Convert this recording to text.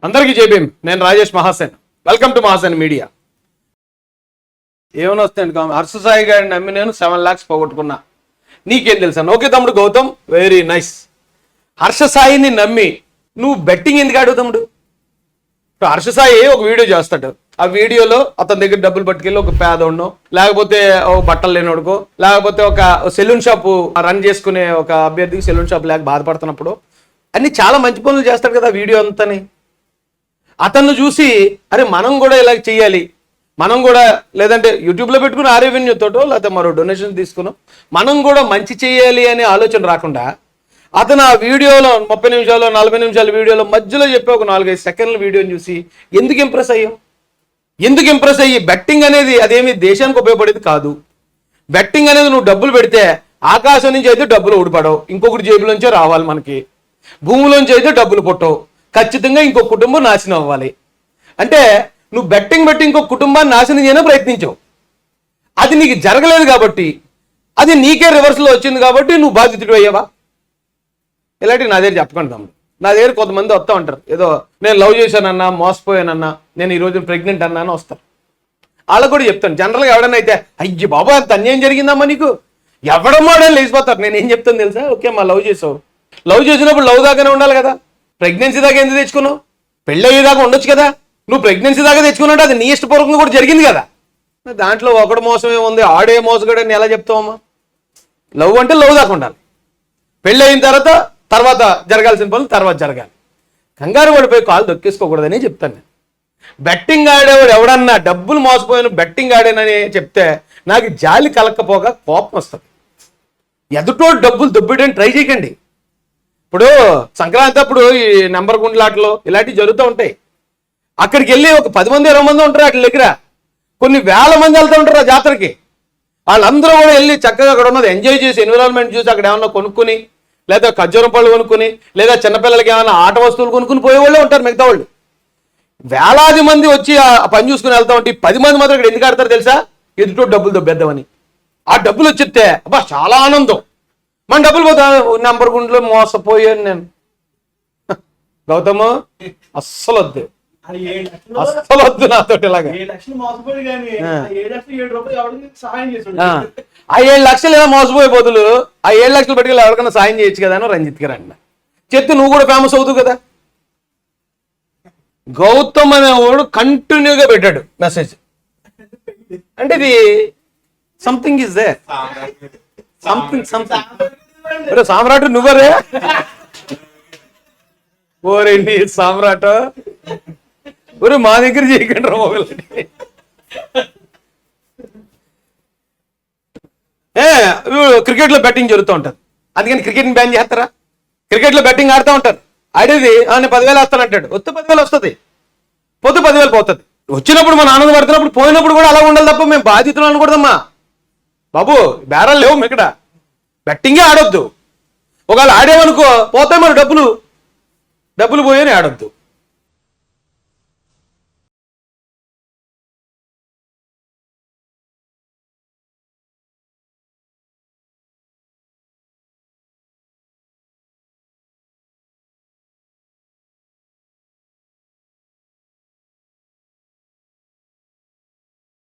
అందరికీ జై భీమ్. నేను Rajesh Mahasen. Welcome to Mahasen media. ఏమైనా వస్తాయండి, హర్ష సాయి గారిని నమ్మి నేను 7 lakhs పోగొట్టుకున్నా, నీకేం తెలుసా? ఓకే తమ్ముడు గౌతమ్, వెరీ నైస్. హర్ష సాయిని నమ్మి నువ్వు బెట్టింగ్ ఎందుకు ఆడు తమ్ముడు? హర్ష సాయి ఒక వీడియో చేస్తాడు, ఆ వీడియోలో అతని దగ్గర డబ్బులు పట్టుకెళ్ళి ఒక పేదోడ్నో, లేకపోతే ఒక బట్టలు లేనోడుకో, లేకపోతే ఒక సెలూన్ షాప్ రన్ చేసుకునే ఒక అభ్యర్థికి సెలూన్ షాప్ లేక బాధపడుతున్నప్పుడు అన్ని చాలా మంచి పనులు చేస్తాడు కదా వీడియో అంతని. అతన్ని చూసి అరే మనం కూడా ఇలా చెయ్యాలి, మనం కూడా లేదంటే యూట్యూబ్లో పెట్టుకుని రెవెన్యూ తోటో లేకపోతే మరో డొనేషన్ తీసుకున్నాం మనం కూడా మంచి చేయాలి అనే ఆలోచన రాకుండా అతను ఆ వీడియోలో 30 నిమిషాలు 40 నిమిషాల వీడియోలో మధ్యలో చెప్పే ఒక 4-5 సెకండ్ల వీడియోని చూసి ఎందుకు ఇంప్రెస్ అయ్యాం? ఎందుకు ఇంప్రెస్ అయ్యి? బెట్టింగ్ అనేది అదేమి దేశానికి ఉపయోగపడేది కాదు. బెట్టింగ్ అనేది నువ్వు డబ్బులు పెడితే ఆకాశం నుంచి అయితే డబ్బులు ఊడిపడవు, ఇంకొకటి జేబులోంచే రావాలి మనకి. భూమిలోంచి అయితే డబ్బులు పుట్టవు, ఖచ్చితంగా ఇంకో కుటుంబం నాశనం అవ్వాలి. అంటే నువ్వు బెట్టింగ్ పెట్టి ఇంకో కుటుంబాన్ని నాశనం చేయనే ప్రయత్నించావు. అది నీకు జరగలేదు కాబట్టి, అది నీకే రివర్స్లో వచ్చింది కాబట్టి నువ్వు బాధితుడు అయ్యావా? ఇలాంటివి నా దగ్గర చెప్పకండి తమ్ముడు. నా దగ్గర కొంతమంది వస్తూ ఉంటారు, ఏదో నేను లవ్ చేశానన్నా, మోసపోయానన్నా, నేను ఈరోజు ప్రెగ్నెంట్ అన్నా అని వస్తారు. వాళ్ళకు కూడా చెప్తాను, జనరల్గా ఎవడన్నా అయితే అయ్యి బాబా అంత అన్యాయం జరిగిందమ్మా నీకు ఎవడమ్మా అని లేచిపోతారు. నేను ఏం చెప్తాను తెలుసా? ఓకే మా లవ్ చేసావు, లవ్ చేసినప్పుడు లవ్ దాకానే ఉండాలి కదా. ప్రెగ్నెన్సీ దాకా ఎందుకు తెచ్చుకున్నావు? పెళ్ళి అయ్యేదాకా ఉండొచ్చు కదా. నువ్వు ప్రెగ్నెన్సీ దాకా తెచ్చుకున్నట్టు అది నీ ఇష్టపూర్వకంగా కూడా జరిగింది కదా. దాంట్లో ఒకటి మోసమే ఉంది, ఆడే మోసగాడని ఎలా చెప్తావమ్మా? లవ్ అంటే లవ్ దాకా ఉండాలి. పెళ్ళి అయిన తర్వాత జరగాల్సిన పనులు తర్వాత జరగాలి. కంగారు పడిపోయి కాలు దొక్కేసుకోకూడదని చెప్తాను నేను. బెట్టింగ్ ఆడేవాడు ఎవడన్నా డబ్బులు మోసపోయిన బెట్టింగ్ ఆడేనని చెప్తే నాకు జాలి కలక్కపోగా కోపం వస్తుంది. ఎదుటోడు డబ్బులు దొబ్బేయడానికి ట్రై చేయకండి. ఇప్పుడు సంక్రాంతి అప్పుడు ఈ నెంబర్ గుండ్లాటలు ఇలాంటివి జరుగుతూ ఉంటాయి. అక్కడికి వెళ్ళి ఒక 10 మంది 20 మంది ఉంటారు, అట్ల దగ్గర కొన్ని వేల మంది వెళ్తూ ఉంటారు ఆ జాతరకి. వాళ్ళందరూ కూడా వెళ్ళి చక్కగా అక్కడ ఉన్నది ఎంజాయ్ చేసి ఎన్విరాన్మెంట్ చూసి అక్కడ ఏమన్నా కొనుక్కుని, లేదా ఖర్జూరం పళ్ళు కొనుక్కుని, లేదా చిన్నపిల్లలకి ఏమైనా ఆట వస్తువులు కొనుక్కుని పోయేవాళ్ళే ఉంటారు మిగతా వాళ్ళు. వేలాది మంది వచ్చి ఆ పని చూసుకుని వెళ్తా ఉంటే 10 మంది మాత్రం ఇక్కడ ఎందుకు ఆడతారు తెలుసా? ఎదుటో డబ్బులు దొబ్బేద్దామని. ఆ డబ్బులు వచ్చితే అబ్బా చాలా ఆనందం, మన డబ్బులు పోతా. నెంబర్ గుండ్లో మోసపోయాను నేను. గౌతమ్ అస్సలు వద్దు, అస్సలు వద్దు నాతో ఇలాగా. ఆ 7 లక్షలు ఏదో మోసపోయే బదులు ఆ 7 లక్షలు పెట్టుకెళ్ళి ఎవరికైనా సాయం చేయొచ్చు కదా అని రంజిత్ గారు అన్న చెప్తే నువ్వు కూడా ఫేమస్ అవుతావు కదా. గౌతమ్ అనేవాడు కంటిన్యూగా పెట్టాడు మెసేజ్. అంటే ఇది సంథింగ్ ఇస్ దేర్, సంథింగ్ సామ్రాట్ నువ్వరే. ఓరే నీ సామ్రాట్, ఒరే మా దగ్గర చేయకండి రా మొబైల్. క్రికెట్ లో బెట్టింగ్ జరుగుతూ ఉంటుంది, అందుకని క్రికెట్ని బ్యాన్ చేస్తారా? క్రికెట్ లో బెట్టింగ్ ఆడుతూ ఉంటారు. ఆడేది నేను 10,000 వస్తానంటాడు, వస్తే 10,000 వస్తుంది, పోతే 10,000 పోతుంది. వచ్చినప్పుడు మనం ఆనందపడుతున్నప్పుడు పోయినప్పుడు కూడా అలా ఉండాలి తప్ప మేము బాధితులు అనకూడదమ్మా బాబు. బేరాలు లేవు ఇక్కడ, బెట్టింగే ఆడొద్దు. ఒకవేళ ఆడేవనుకో పోతాయి మరి డబ్బులు పోయని ఆడొద్దు.